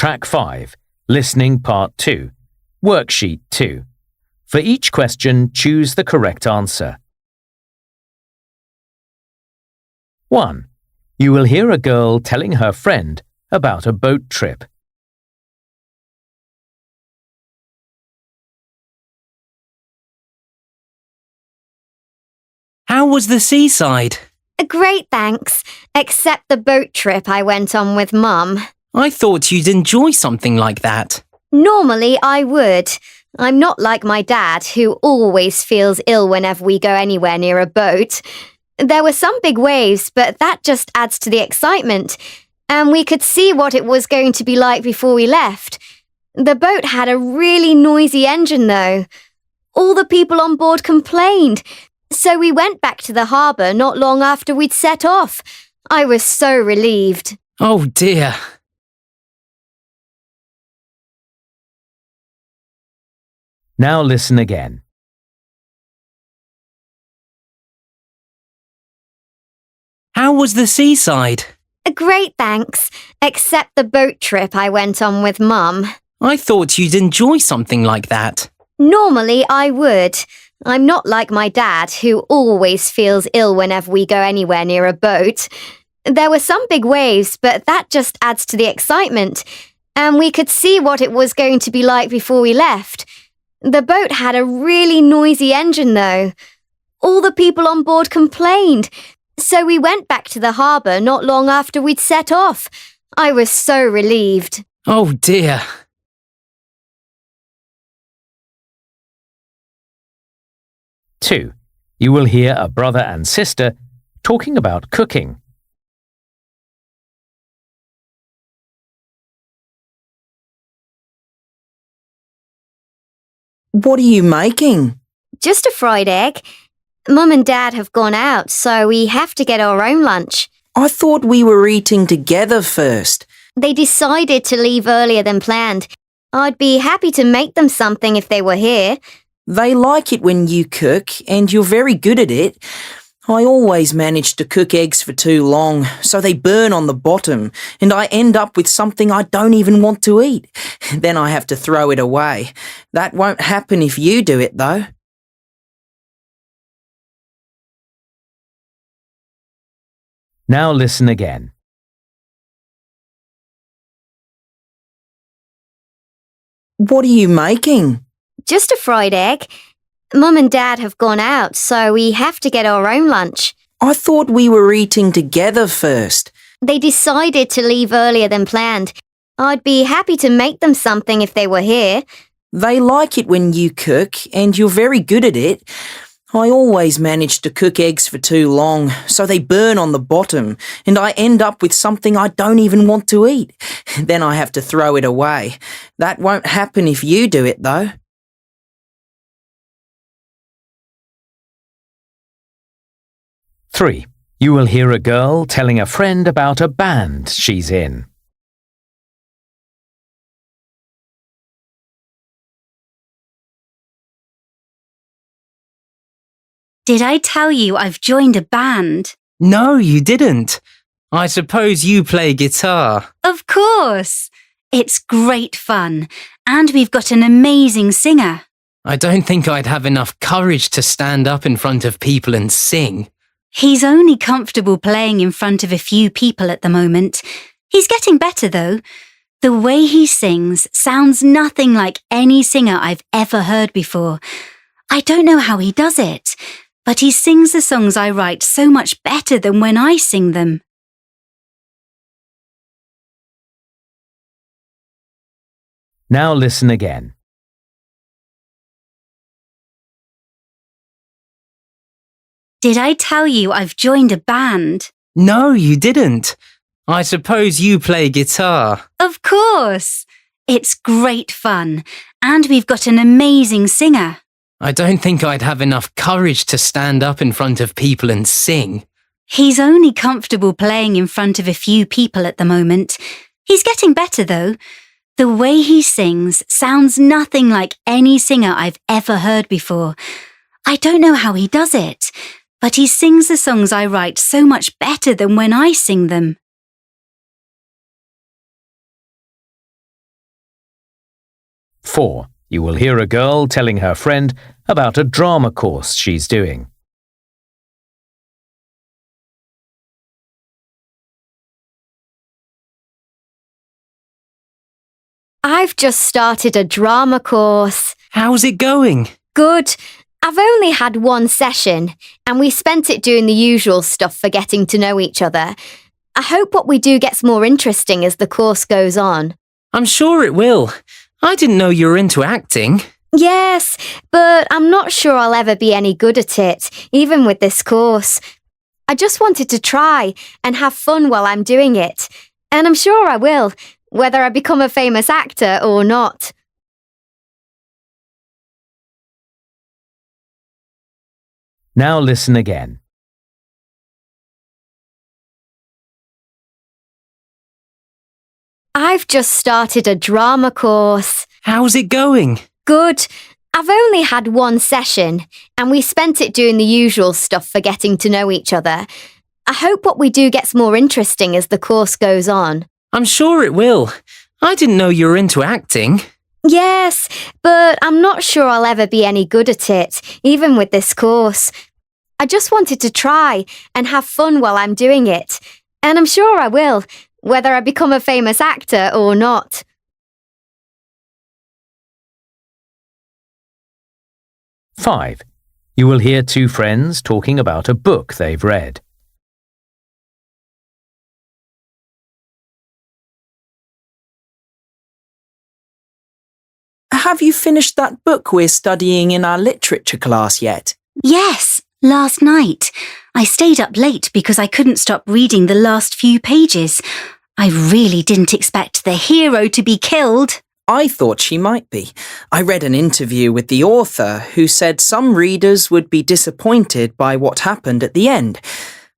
Track 5, Listening Part 2, Worksheet 2. For each question, choose the correct answer. 1. You will hear a girl telling her friend about a boat trip. How was the seaside? Great, thanks. Except the boat trip I went on with Mum. I thought you'd enjoy something like that. Normally I would. I'm not like my dad, who always feels ill whenever we go anywhere near a boat. There were some big waves, but that just adds to the excitement. And we could see what it was going to be like before we left. The boat had a really noisy engine, though. All the people on board complained. So we went back to the harbour not long after we'd set off. I was so relieved. Oh dear. Now listen again. How was the seaside? Great, thanks. Except the boat trip I went on with Mum. I thought you'd enjoy something like that. Normally I would. I'm not like my dad, who always feels ill whenever we go anywhere near a boat. There were some big waves, but that just adds to the excitement. And we could see what it was going to be like before we left. The boat had a really noisy engine, though. All the people on board complained. So we went back to the harbour not long after we'd set off. I was so relieved. Oh dear. Two. You will hear a brother and sister talking about cooking. What are you making? Just a fried egg. Mum and Dad have gone out, so we have to get our own lunch. I thought we were eating together first. They decided to leave earlier than planned. I'd be happy to make them something if they were here. They like it when you cook, and you're very good at it. I always manage to cook eggs for too long, so they burn on the bottom, and I end up with something I don't even want to eat. Then I have to throw it away. That won't happen if you do it, though. Now listen again. What are you making? Just a fried egg. Mum and Dad have gone out, so we have to get our own lunch. I thought we were eating together first. They decided to leave earlier than planned. I'd be happy to make them something if they were here. They like it when you cook, and you're very good at it. I always manage to cook eggs for too long, so they burn on the bottom, and I end up with something I don't even want to eat. Then I have to throw it away. That won't happen if you do it, though. 3. You will hear a girl telling a friend about a band she's in. Did I tell you I've joined a band? No, you didn't. I suppose you play guitar. Of course. It's great fun, and we've got an amazing singer. I don't think I'd have enough courage to stand up in front of people and sing. He's only comfortable playing in front of a few people at the moment. He's getting better, though. The way he sings sounds nothing like any singer I've ever heard before. I don't know how he does it, but he sings the songs I write so much better than when I sing them. Now listen again. Did I tell you I've joined a band? No, you didn't. I suppose you play guitar. Of course. It's great fun, and we've got an amazing singer. I don't think I'd have enough courage to stand up in front of people and sing. He's only comfortable playing in front of a few people at the moment. He's getting better, though. The way he sings sounds nothing like any singer I've ever heard before. I don't know how he does it, but he sings the songs I write so much better than when I sing them. 4. You will hear a girl telling her friend about a drama course she's doing. I've just started a drama course. How's it going? Good. I've only had one session, and we spent it doing the usual stuff for getting to know each other. I hope what we do gets more interesting as the course goes on. I'm sure it will. I didn't know you were into acting. Yes, but I'm not sure I'll ever be any good at it, even with this course. I just wanted to try and have fun while I'm doing it, and I'm sure I will, whether I become a famous actor or not. Now listen again. I've just started a drama course. How's it going? Good. I've only had one session, and we spent it doing the usual stuff for getting to know each other. I hope what we do gets more interesting as the course goes on. I'm sure it will. I didn't know you were into acting. Yes, but I'm not sure I'll ever be any good at it, even with this course. I just wanted to try and have fun while I'm doing it, and I'm sure I will, whether I become a famous actor or not. Five. You will hear two friends talking about a book they've read. Have you finished that book we're studying in our literature class yet? Yes, last night. I stayed up late because I couldn't stop reading the last few pages. I really didn't expect the hero to be killed. I thought she might be. I read an interview with the author who said some readers would be disappointed by what happened at the end.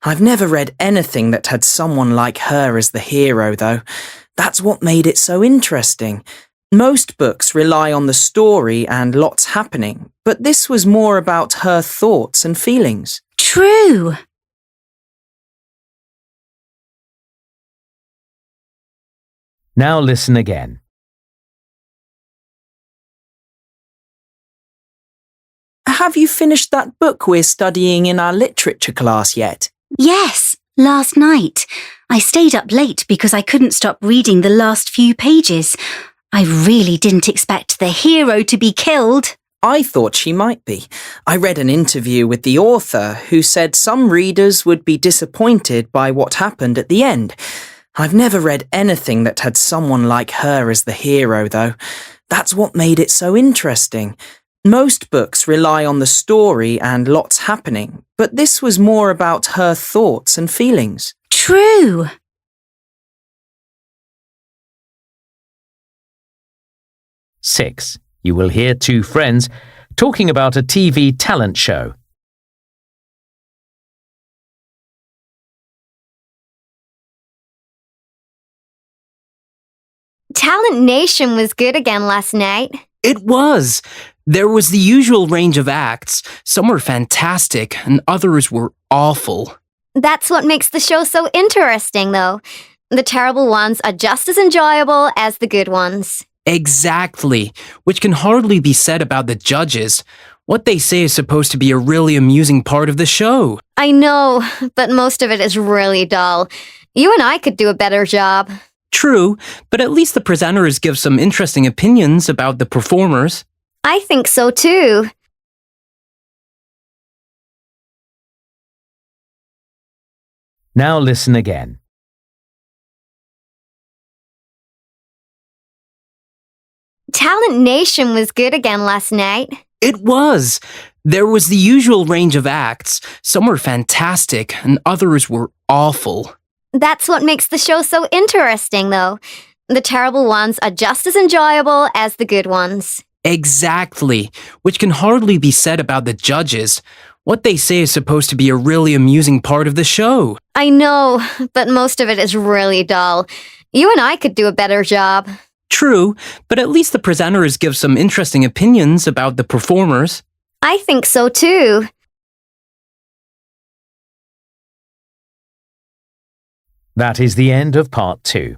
I've never read anything that had someone like her as the hero, though. That's what made it so interesting. Most books rely on the story and lots happening, but this was more about her thoughts and feelings. True. Now listen again. Have you finished that book we're studying in our literature class yet? Yes, last night. I stayed up late because I couldn't stop reading the last few pages. I really didn't expect the hero to be killed. I thought she might be. I read an interview with the author who said some readers would be disappointed by what happened at the end. I've never read anything that had someone like her as the hero, though. That's what made it so interesting. Most books rely on the story and lots happening, but this was more about her thoughts and feelings. True. Six. You will hear two friends talking about a TV talent show. Talent Nation was good again last night. It was. There was the usual range of acts. Some were fantastic and others were awful. That's what makes the show so interesting, though. The terrible ones are just as enjoyable as the good ones. Exactly, which can hardly be said about the judges. What they say is supposed to be a really amusing part of the show. I know, but most of it is really dull. You and I could do a better job. True, but at least the presenters give some interesting opinions about the performers. I think so too. Now listen again. Talent Nation was good again last night. It was. There was the usual range of acts. Some were fantastic and others were awful. That's what makes the show so interesting, though. The terrible ones are just as enjoyable as the good ones. Exactly, which can hardly be said about the judges. What they say is supposed to be a really amusing part of the show. I know, but most of it is really dull. You and I could do a better job. True, but at least the presenters give some interesting opinions about the performers. I think so too. That is the end of part 2.